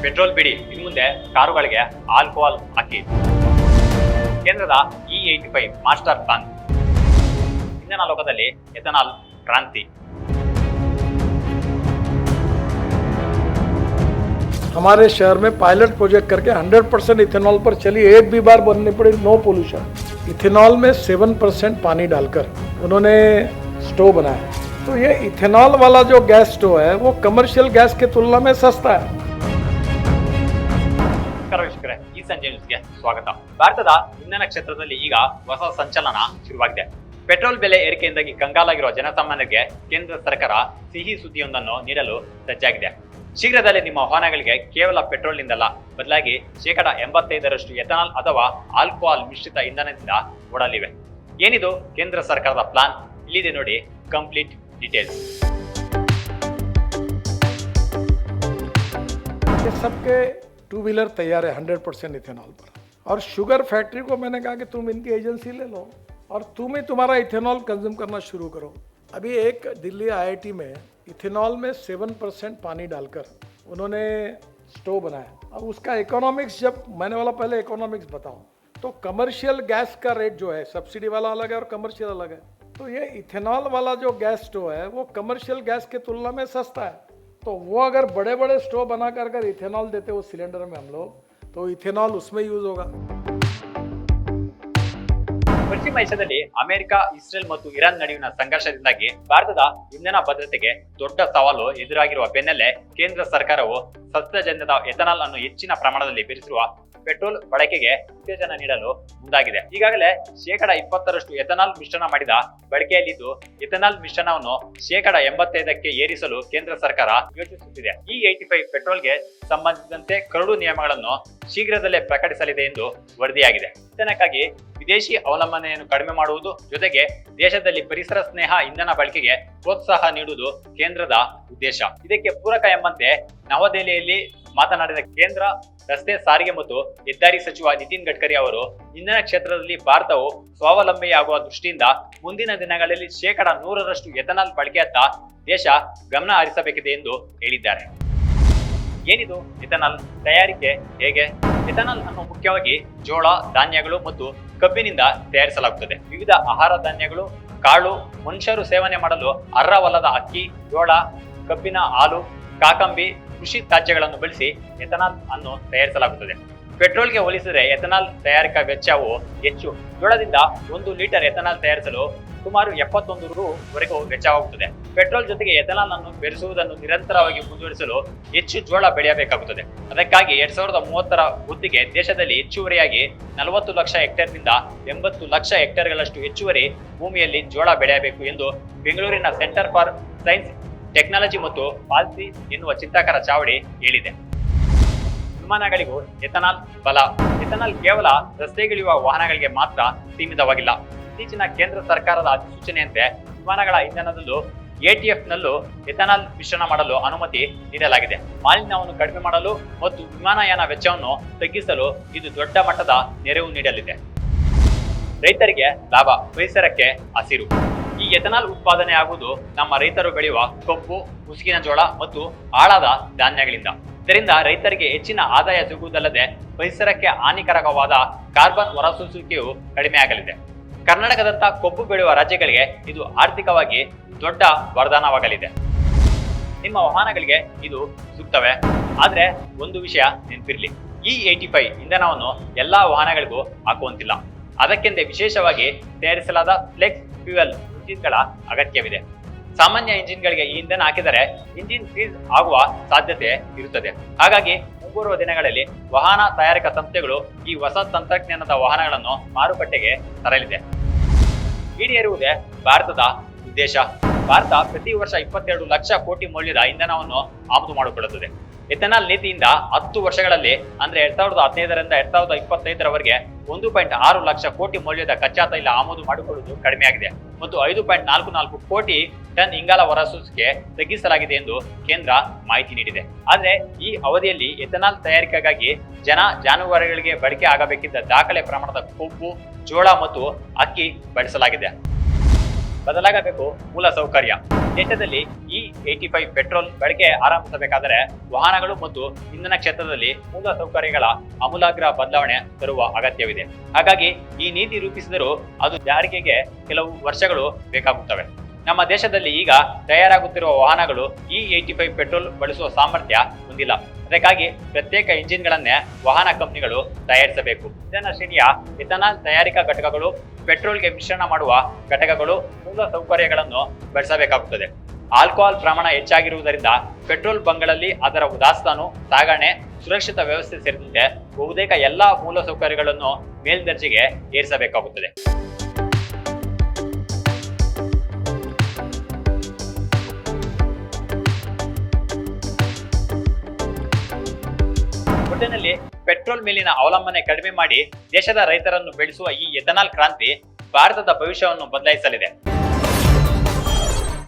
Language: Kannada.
ಪೆಟ್ರೋಲ್ ಬಿಡಿ, ಇನ್ನು ಮುಂದೆ ಕಾರುಗಳಿಗೆ ಆಲ್ಕೋಹಾಲ್ ಹಾಕಿ. ಕೇಂದ್ರದ E85 ಮಾಸ್ಟರ್ ಪ್ಲಾನ್. ಇಂಧನ ಲೋಕದಲ್ಲಿ ಎಥನಾಲ್ ಕ್ರಾಂತಿ. हमारे शहर में पायलट प्रोजेक्ट करके 100% इथेनॉल पर चली, एक भी बार बननी पड़ी, नो पोल्यूशन। इथेनॉल में 7% पानी डालकर उन्होंने स्टोव बनाया। तो ये इथेनॉल वाला जो गैस स्टोव है वो कमर्शियल गैस की तुलना में सस्ता है। ವೀಕ್ಷಕರೇ, ಈ ಸಂಜೆ ನ್ಯೂಸ್ಗೆ ಸ್ವಾಗತ. ಭಾರತದ ಇಂಧನ ಕ್ಷೇತ್ರದಲ್ಲಿ ಈಗ ಹೊಸ ಸಂಚಲನ ಶುರುವಾಗಿದೆ. ಪೆಟ್ರೋಲ್ ಬೆಲೆ ಏರಿಕೆಯಿಂದಾಗಿ ಕಂಗಾಲಾಗಿರುವ ಜನಸಾಮಾನ್ಯರಿಗೆ ಕೇಂದ್ರ ಸರ್ಕಾರ ಸಿಹಿ ಸುದ್ದಿಯೊಂದನ್ನು ನೀಡಲು ಸಜ್ಜಾಗಿದೆ. ಶೀಘ್ರದಲ್ಲೇ ನಿಮ್ಮ ವಾಹನಗಳಿಗೆ ಕೇವಲ ಪೆಟ್ರೋಲ್ನಿಂದಲ್ಲ, ಬದಲಾಗಿ 85% ಎಥನಾಲ್ ಅಥವಾ ಆಲ್ಕೋಹಾಲ್ ಮಿಶ್ರಿತ ಇಂಧನದಿಂದ ಓಡಲಿವೆ. ಏನಿದು ಕೇಂದ್ರ ಸರ್ಕಾರದ ಪ್ಲಾನ್? ಇಲ್ಲಿದೆ ನೋಡಿ ಕಂಪ್ಲೀಟ್ ಡೀಟೇಲ್ಸ್. सबके टू व्हीलर तैयार है 100% इथेनॉल पर, और शुगर फैक्ट्री को मैंने कहा कि तुम इनकी एजेंसी ले लो और तुम ही तुम्हारा इथेनॉल कंज्यूम करना शुरू करो। अभी एक दिल्ली IIT में इथेनॉल में 7% पानी डालकर उन्होंने स्टोव बनाया। अब उसका इकोनॉमिक्स, जब मैंने वाला पहले इकोनॉमिक्स बताऊं तो कमर्शियल गैस का रेट जो है सब्सिडी वाला अलग है और कमर्शियल अलग है। तो ये इथेनॉल वाला जो गैस स्टोव है वो कमर्शियल गैस की तुलना में सस्ता है। तो वो अगर बड़े बड़े स्टोव बना कर अगर इथेनॉल देते वो सिलेंडर में हम लोग, तो इथेनॉल उसमें यूज होगा। ಪಶ್ಚಿಮ ಏಷ್ಯಾದಲ್ಲಿ ಅಮೆರಿಕ, ಇಸ್ರೇಲ್ ಮತ್ತು ಇರಾನ್ ನಡುವಿನ ಸಂಘರ್ಷದಿಂದಾಗಿ ಭಾರತದ ಇಂಧನ ಭದ್ರತೆಗೆ ದೊಡ್ಡ ಸವಾಲು ಎದುರಾಗಿರುವ ಬೆನ್ನಲ್ಲೇ ಕೇಂದ್ರ ಸರ್ಕಾರವು ಸಸ್ಯಜನ್ಯದ ಎಥನಾಲ್ ಅನ್ನು ಹೆಚ್ಚಿನ ಪ್ರಮಾಣದಲ್ಲಿ ಬೆರೆಸಿರುವ ಪೆಟ್ರೋಲ್ ಬಳಕೆಗೆ ಉತ್ತೇಜನ ನೀಡಲು ಮುಂದಾಗಿದೆ. ಈಗಾಗಲೇ 20% ಎಥನಾಲ್ ಮಿಶ್ರಣ ಮಾಡಿದ ಬಳಕೆಯಲ್ಲಿದ್ದು, ಎಥನಾಲ್ ಮಿಶ್ರಣವನ್ನು 85% ಏರಿಸಲು ಕೇಂದ್ರ ಸರ್ಕಾರ ಯೋಚಿಸುತ್ತಿದೆ. E85 ಪೆಟ್ರೋಲ್ಗೆ ಸಂಬಂಧಿಸಿದಂತೆ ಕರಡು ನಿಯಮಗಳನ್ನು ಶೀಘ್ರದಲ್ಲೇ ಪ್ರಕಟಿಸಲಿದೆ ಎಂದು ವರದಿಯಾಗಿದೆ. ಇಂಧನಕ್ಕಾಗಿ ವಿದೇಶಿ ಅವಲಂಬನೆಯನ್ನು ಕಡಿಮೆ ಮಾಡುವುದು ಜೊತೆಗೆ ದೇಶದಲ್ಲಿ ಪರಿಸರ ಸ್ನೇಹ ಇಂಧನ ಬಳಕೆಗೆ ಪ್ರೋತ್ಸಾಹ ನೀಡುವುದು ಕೇಂದ್ರದ ಉದ್ದೇಶ. ಇದಕ್ಕೆ ಪೂರಕ ಎಂಬಂತೆ ನವದೆಹಲಿಯಲ್ಲಿ ಮಾತನಾಡಿದ ಕೇಂದ್ರ ರಸ್ತೆ ಸಾರಿಗೆ ಮತ್ತು ಹೆದ್ದಾರಿ ಸಚಿವ ನಿತಿನ್ ಗಡ್ಕರಿ ಅವರು, ಇಂಧನ ಕ್ಷೇತ್ರದಲ್ಲಿ ಭಾರತವು ಸ್ವಾವಲಂಬಿಯಾಗುವ ದೃಷ್ಟಿಯಿಂದ ಮುಂದಿನ ದಿನಗಳಲ್ಲಿ 100% ಎಥನಾಲ್ ಬಳಕೆಯತ್ತ ದೇಶ ಗಮನ ಹರಿಸಬೇಕಿದೆ ಎಂದು ಹೇಳಿದ್ದಾರೆ. ಏನಿದು ಎಥನಾಲ್? ತಯಾರಿಕೆ ಹೇಗೆ? ಎಥನಾಲ್ ಅನ್ನು ಮುಖ್ಯವಾಗಿ ಜೋಳ, ಧಾನ್ಯಗಳು ಮತ್ತು ಕಬ್ಬಿನಿಂದ ತಯಾರಿಸಲಾಗುತ್ತದೆ. ವಿವಿಧ ಆಹಾರ ಧಾನ್ಯಗಳು, ಕಾಳು, ಮನುಷ್ಯರು ಸೇವನೆ ಮಾಡಲು ಅರ್ಹವಲ್ಲದ ಅಕ್ಕಿ, ಜೋಳ, ಕಬ್ಬಿನ ಹಾಲು, ಕಾಕಂಬಿ, ಕೃಷಿ ತ್ಯಾಜ್ಯಗಳನ್ನು ಬಳಸಿ ಎಥನಾಲ್ ಅನ್ನು ತಯಾರಿಸಲಾಗುತ್ತದೆ. ಪೆಟ್ರೋಲ್ಗೆ ಹೋಲಿಸಿದರೆ ಎಥನಾಲ್ ತಯಾರಿಕಾ ವೆಚ್ಚವು ಹೆಚ್ಚು. ಜೋಳದಿಂದ 1 ಲೀಟರ್ ಎಥನಾಲ್ ತಯಾರಿಸಲು ಸುಮಾರು 71 ರೂ ವರೆಗೂ ವೆಚ್ಚವಾಗುತ್ತದೆ. ಪೆಟ್ರೋಲ್ ಜೊತೆಗೆ ಎಥನಾಲ್ ಅನ್ನು ಬೆರೆಸುವುದನ್ನು ನಿರಂತರವಾಗಿ ಮುಂದುವರಿಸಲು ಹೆಚ್ಚು ಜೋಳ ಬೆಳೆಯಬೇಕಾಗುತ್ತದೆ. ಅದಕ್ಕಾಗಿ 2030ರ ಹೊತ್ತಿಗೆ ದೇಶದಲ್ಲಿ ಹೆಚ್ಚುವರಿಯಾಗಿ 40 ಲಕ್ಷ ಹೆಕ್ಟೇರ್ನಿಂದ 80 ಲಕ್ಷ ಹೆಕ್ಟೇರ್ಗಳಷ್ಟು ಹೆಚ್ಚುವರಿ ಭೂಮಿಯಲ್ಲಿ ಜೋಳ ಬೆಳೆಯಬೇಕು ಎಂದು ಬೆಂಗಳೂರಿನ ಸೆಂಟರ್ ಫಾರ್ ಸೈನ್ಸ್, ಟೆಕ್ನಾಲಜಿ ಮತ್ತು ಪಾಲಿಸಿ ಎನ್ನುವ ಚಿಂತಕರ ಚಾವಡಿ ಹೇಳಿದೆ. ವಿಮಾನಗಳಿಗೂ ಎಥನಾಲ್ ಬಲ. ಎಥನಾಲ್ ಕೇವಲ ರಸ್ತೆಗಿಳಿಯುವ ವಾಹನಗಳಿಗೆ ಮಾತ್ರ ಸೀಮಿತವಾಗಿಲ್ಲ. ಇತ್ತೀಚಿನ ಕೇಂದ್ರ ಸರ್ಕಾರದ ಅಧಿಸೂಚನೆಯಂತೆ ವಿಮಾನಗಳ ಇಂಧನದಲ್ಲೂ ATF ನಲ್ಲೂ ಎಥನಾಲ್ ಮಿಶ್ರಣ ಮಾಡಲು ಅನುಮತಿ ನೀಡಲಾಗಿದೆ. ಮಾಲಿನ್ಯವನ್ನು ಕಡಿಮೆ ಮಾಡಲು ಮತ್ತು ವಿಮಾನಯಾನ ವೆಚ್ಚವನ್ನು ತಗ್ಗಿಸಲು ಇದು ದೊಡ್ಡ ಮಟ್ಟದ ನೆರವು ನೀಡಲಿದೆ. ರೈತರಿಗೆ ಲಾಭ, ಪರಿಸರಕ್ಕೆ ಹಸಿರು. ಈ ಎಥನಾಲ್ ಉತ್ಪಾದನೆ ಆಗುವುದು ನಮ್ಮ ರೈತರು ಬೆಳೆಯುವ ಕಬ್ಬು, ಮುಸುಕಿನ ಜೋಳ ಮತ್ತು ಆಳದ ಧಾನ್ಯಗಳಿಂದ. ಇದರಿಂದ ರೈತರಿಗೆ ಹೆಚ್ಚಿನ ಆದಾಯ ಸಿಗುವುದಲ್ಲದೆ ಪರಿಸರಕ್ಕೆ ಹಾನಿಕಾರಕವಾದ ಕಾರ್ಬನ್ ಹೊರಸೂಸುವಿಕೆಯು ಕಡಿಮೆಯಾಗಲಿದೆ. ಕರ್ನಾಟಕದಂತ ಕಬ್ಬು ಬೆಳೆಯುವ ರಾಜ್ಯಗಳಿಗೆ ಇದು ಆರ್ಥಿಕವಾಗಿ ದೊಡ್ಡ ವರದಾನವಾಗಲಿದೆ. ನಿಮ್ಮ ವಾಹನಗಳಿಗೆ ಇದು ಸೂಕ್ತವೇ? ಆದ್ರೆ ಒಂದು ವಿಷಯ ನೆನಪಿರ್ಲಿ, E85 ಇಂಧನವನ್ನು ಎಲ್ಲಾ ವಾಹನಗಳಿಗೂ ಹಾಕುವಂತಿಲ್ಲ. ಅದಕ್ಕೆಂದೇ ವಿಶೇಷವಾಗಿ ತಯಾರಿಸಲಾದ ಫ್ಲೆಕ್ಸ್ ಫ್ಯೂಯಲ್ ಇಂಜಿನ್ಗಳ ಅಗತ್ಯವಿದೆ. ಸಾಮಾನ್ಯ ಇಂಜಿನ್ಗಳಿಗೆ ಈ ಇಂಧನ ಹಾಕಿದರೆ ಇಂಜಿನ್ ಫ್ರೀಸ್ ಆಗುವ ಸಾಧ್ಯತೆ ಇರುತ್ತದೆ. ಹಾಗಾಗಿ ಮುಂಬರುವ ದಿನಗಳಲ್ಲಿ ವಾಹನ ತಯಾರಿಕಾ ಸಂಸ್ಥೆಗಳು ಈ ಹೊಸ ತಂತ್ರಜ್ಞಾನದ ವಾಹನಗಳನ್ನು ಮಾರುಕಟ್ಟೆಗೆ ತರಲಿದೆ. ಈಡೇರುವುದೇ ಭಾರತದ ಉದ್ದೇಶ. ಭಾರತ ಪ್ರತಿ ವರ್ಷ 22 ಲಕ್ಷ ಕೋಟಿ ಮೌಲ್ಯದ ಇಂಧನವನ್ನು ಆಮದು ಮಾಡಿಕೊಳ್ಳುತ್ತದೆ. ಎಥನಾಲ್ ನೀತಿಯಿಂದ 10 ವರ್ಷಗಳಲ್ಲಿ ಅಂದ್ರೆ 2015ರಿಂದ 2025ರವರೆಗೆ 1.6 ಲಕ್ಷ ಕೋಟಿ ಮೌಲ್ಯದ ಕಚ್ಚಾ ತೈಲ ಆಮದು ಮಾಡಿಕೊಳ್ಳುವುದು ಕಡಿಮೆಯಾಗಿದೆ ಮತ್ತು 5.44 ಕೋಟಿ ಟನ್ ಇಂಗಾಲ ಹೊರಸೂಸುವಿಕೆ ತಗ್ಗಿಸಲಾಗಿದೆ ಎಂದು ಕೇಂದ್ರ ಮಾಹಿತಿ ನೀಡಿದೆ. ಆದರೆ ಈ ಅವಧಿಯಲ್ಲಿ ಎಥನಾಲ್ ತಯಾರಿಕೆಗಾಗಿ ಜಾನುವಾರುಗಳಿಗೆ ಬಳಕೆ ಆಗಬೇಕಿದ್ದ ದಾಖಲೆ ಪ್ರಮಾಣದ ಕೊಬ್ಬು, ಜೋಳ ಮತ್ತು ಅಕ್ಕಿ ಬಳಸಲಾಗಿದೆ. ಬದಲಾಗಬೇಕು ಮೂಲಸೌಕರ್ಯ. ದೇಶದಲ್ಲಿ E85 ಪೆಟ್ರೋಲ್ ಬಳಕೆ ಆರಂಭಿಸಬೇಕಾದರೆ ವಾಹನಗಳು ಮತ್ತು ಇಂಧನ ಕ್ಷೇತ್ರದಲ್ಲಿ ಮೂಲಸೌಕರ್ಯಗಳ ಆಮೂಲಾಗ್ರ ಬದಲಾವಣೆ ತರುವ ಅಗತ್ಯವಿದೆ. ಹಾಗಾಗಿ ಈ ನೀತಿ ರೂಪಿಸಿದರೂ ಅದು ಜಾರಿಗೆಗೆ ಕೆಲವು ವರ್ಷಗಳು ಬೇಕಾಗುತ್ತವೆ. ನಮ್ಮ ದೇಶದಲ್ಲಿ ಈಗ ತಯಾರಾಗುತ್ತಿರುವ ವಾಹನಗಳು E85 ಪೆಟ್ರೋಲ್ ಬಳಸುವ ಸಾಮರ್ಥ್ಯ ಹೊಂದಿಲ್ಲ. ಅದಕ್ಕಾಗಿ ಪ್ರತ್ಯೇಕ ಇಂಜಿನ್ಗಳನ್ನೇ ವಾಹನ ಕಂಪನಿಗಳು ತಯಾರಿಸಬೇಕು. ಇಂಧನ ಶ್ರೇಣಿಯ ಎಥನಾಲ್ ತಯಾರಿಕಾ ಘಟಕಗಳು, ಪೆಟ್ರೋಲ್ಗೆ ಮಿಶ್ರಣ ಮಾಡುವ ಘಟಕಗಳು, ಮೂಲ ಸೌಕರ್ಯಗಳನ್ನು ಬಳಸಬೇಕಾಗುತ್ತದೆ. ಆಲ್ಕೋಹಾಲ್ ಪ್ರಮಾಣ ಹೆಚ್ಚಾಗಿರುವುದರಿಂದ ಪೆಟ್ರೋಲ್ ಬಂಕ್ಗಳಲ್ಲಿ ಅದರ ದಾಸ್ತಾನು, ಸಾಗಣೆ, ಸುರಕ್ಷಿತ ವ್ಯವಸ್ಥೆ ಸೇರಿದಂತೆ ಬಹುತೇಕ ಎಲ್ಲಾ ಮೂಲ ಸೌಕರ್ಯಗಳನ್ನು ಮೇಲ್ದರ್ಜೆಗೆ ಏರಿಸಬೇಕಾಗುತ್ತದೆ. ಒಟ್ಟಿನಲ್ಲಿ ಪೆಟ್ರೋಲ್ ಮೇಲಿನ ಅವಲಂಬನೆ ಕಡಿಮೆ ಮಾಡಿ ದೇಶದ ರೈತರನ್ನು ಬೆಳೆಸುವ ಈ ಎಥನಾಲ್ ಕ್ರಾಂತಿ ಭಾರತದ ಭವಿಷ್ಯವನ್ನು ಬದಲಾಯಿಸಲಿದೆ.